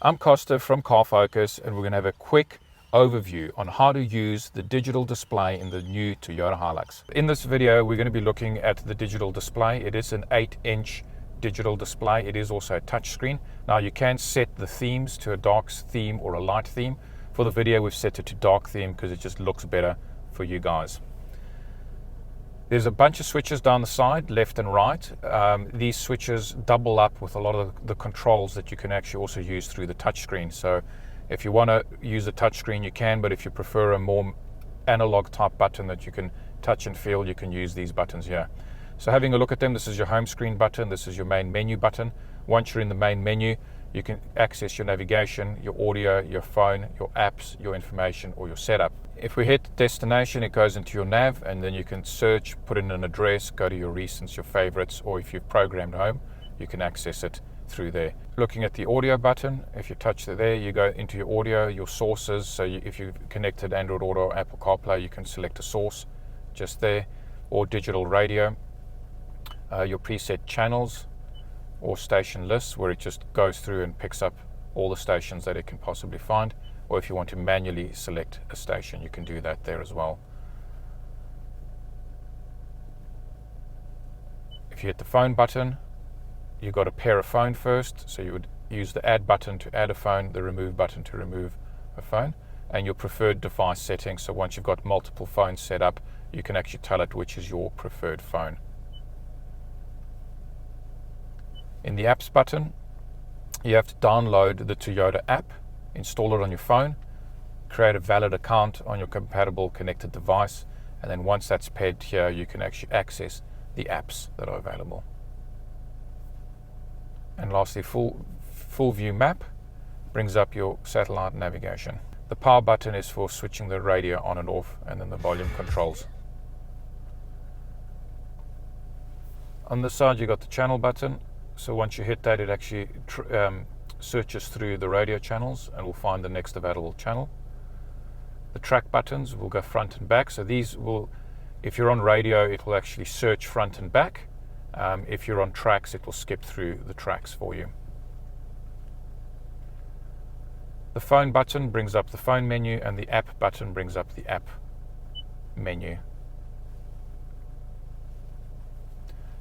I'm Kosta from Car Focus, and we're going to have a quick overview on how to use the digital display in the new Toyota Hilux. In this video, we're going to be looking at the digital display. It is an 8-inch digital display. It is also a touchscreen. Now you can set the themes to a dark theme or a light theme. For the video, we've set it to dark theme because it just looks better for you guys. There's a bunch of switches down the side, left and right. These switches double up with a lot of the controls that you can actually also use through the touchscreen. So if you want to use a touchscreen, you can, but if you prefer a more analog type button that you can touch and feel, you can use these buttons here. So having a look at them, this is your home screen button, this is your main menu button. Once you're in the main menu, you can access your navigation, your audio, your phone, your apps, your information, or your setup. If we hit destination, it goes into your nav, and then you can search, put in an address, go to your recents, your favorites, or if you've programmed home, you can access it through there. Looking at the audio button, if you touch there, you go into your audio, your sources. So if you've connected Android Auto or Apple CarPlay, you can select a source just there, or digital radio, your preset channels, or station lists, where it just goes through and picks up all the stations that it can possibly find. Or if you want to manually select a station, you can do that there as well. If you hit the phone button, you've got to pair a phone first. So you would use the add button to add a phone, the remove button to remove a phone, and your preferred device settings. So once you've got multiple phones set up, you can actually tell it which is your preferred phone. In the apps button, you have to download the Toyota app, install it on your phone, create a valid account on your compatible connected device, and then once that's paired here, you can actually access the apps that are available. And lastly, full view map brings up your satellite navigation. The power button is for switching the radio on and off, and then the volume controls. On this side, you got the channel button. So once you hit that, it actually searches through the radio channels and will find the next available channel. The track buttons will go front and back. So these will, if you're on radio, it will actually search front and back. If you're on tracks, it will skip through the tracks for you. The phone button brings up the phone menu, and the app button brings up the app menu.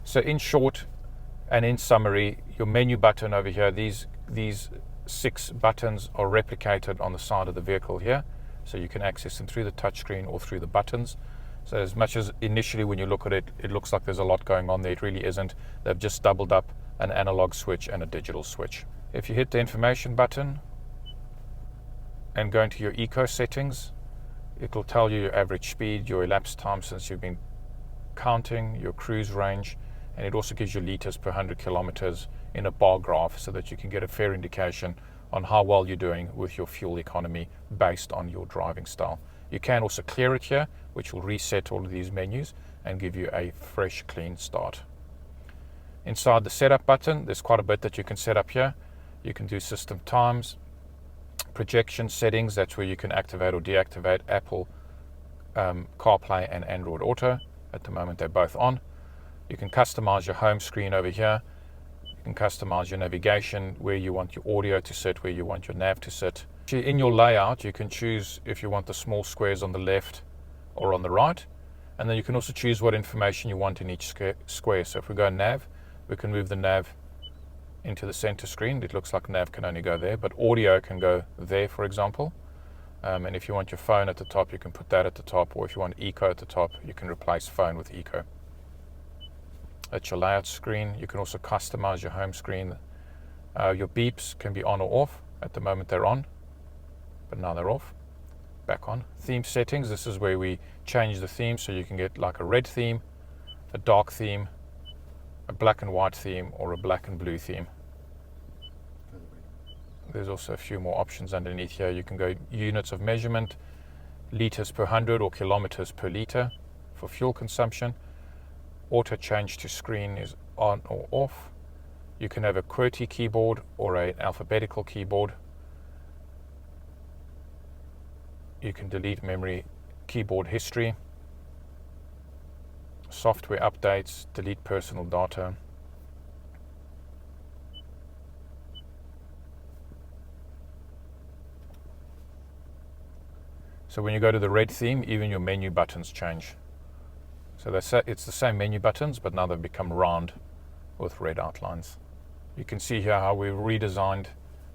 So in short, and in summary, your menu button over here, these 6 buttons are replicated on the side of the vehicle here. So you can access them through the touchscreen or through the buttons. So as much as initially when you look at it, it looks like there's a lot going on there, it really isn't. They've just doubled up an analog switch and a digital switch. If you hit the information button and go into your eco settings, it will tell you your average speed, your elapsed time since you've been counting, your cruise range, and it also gives you liters per 100 kilometers in a bar graph so that you can get a fair indication on how well you're doing with your fuel economy based on your driving style. You can also clear it here, which will reset all of these menus and give you a fresh, clean start. Inside the setup button, there's quite a bit that you can set up here. You can do system times, projection settings, that's where you can activate or deactivate Apple CarPlay and Android Auto. At the moment, they're both on. You can customize your home screen over here. You can customize your navigation, where you want your audio to sit, where you want your nav to sit. In your layout, you can choose if you want the small squares on the left or on the right. And then you can also choose what information you want in each square. So if we go nav, we can move the nav into the center screen. It looks like nav can only go there, but audio can go there, for example. And if you want your phone at the top, you can put that at the top. Or if you want eco at the top, you can replace phone with eco. At your layout screen, you can also customize your home screen. Your beeps can be on or off. At the moment they're on, but now they're off. Back on. Theme settings, this is where we change the theme, so you can get like a red theme, a dark theme, a black and white theme, or a black and blue theme. There's also a few more options underneath here. You can go units of measurement, liters per 100 or kilometers per liter for fuel consumption. Auto change to screen is on or off. You can have a QWERTY keyboard or an alphabetical keyboard. You can delete memory keyboard history, software updates, delete personal data. So when you go to the red theme, even your menu buttons change. So it's the same menu buttons, but now they've become round with red outlines. You can see here how we redesigned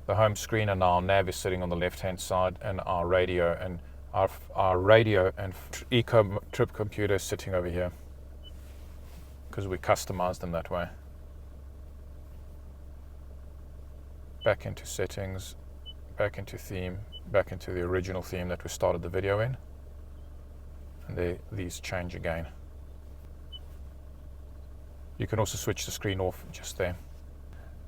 the home screen, and our nav is sitting on the left-hand side, and our radio and eco trip computer is sitting over here because we customized them that way. Back into settings, back into theme, back into the original theme that we started the video in, and these change again. You can also switch the screen off just there.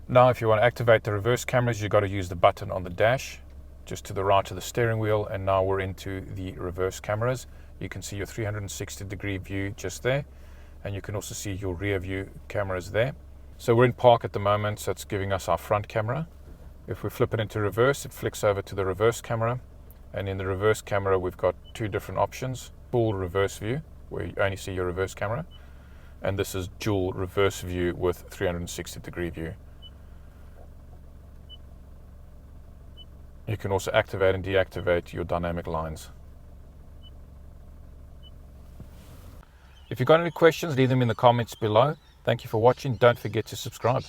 Now if you want to activate the reverse cameras, you've got to use the button on the dash just to the right of the steering wheel, and now we're into the reverse cameras. You can see your 360-degree view just there, and you can also see your rear view cameras there. So we're in park at the moment, so it's giving us our front camera. If we flip it into reverse, it flicks over to the reverse camera, and in the reverse camera we've got two different options: full reverse view, where you only see your reverse camera, and this is dual reverse view with 360-degree view. You can also activate and deactivate your dynamic lines. If you've got any questions, leave them in the comments below. Thank you for watching. Don't forget to subscribe.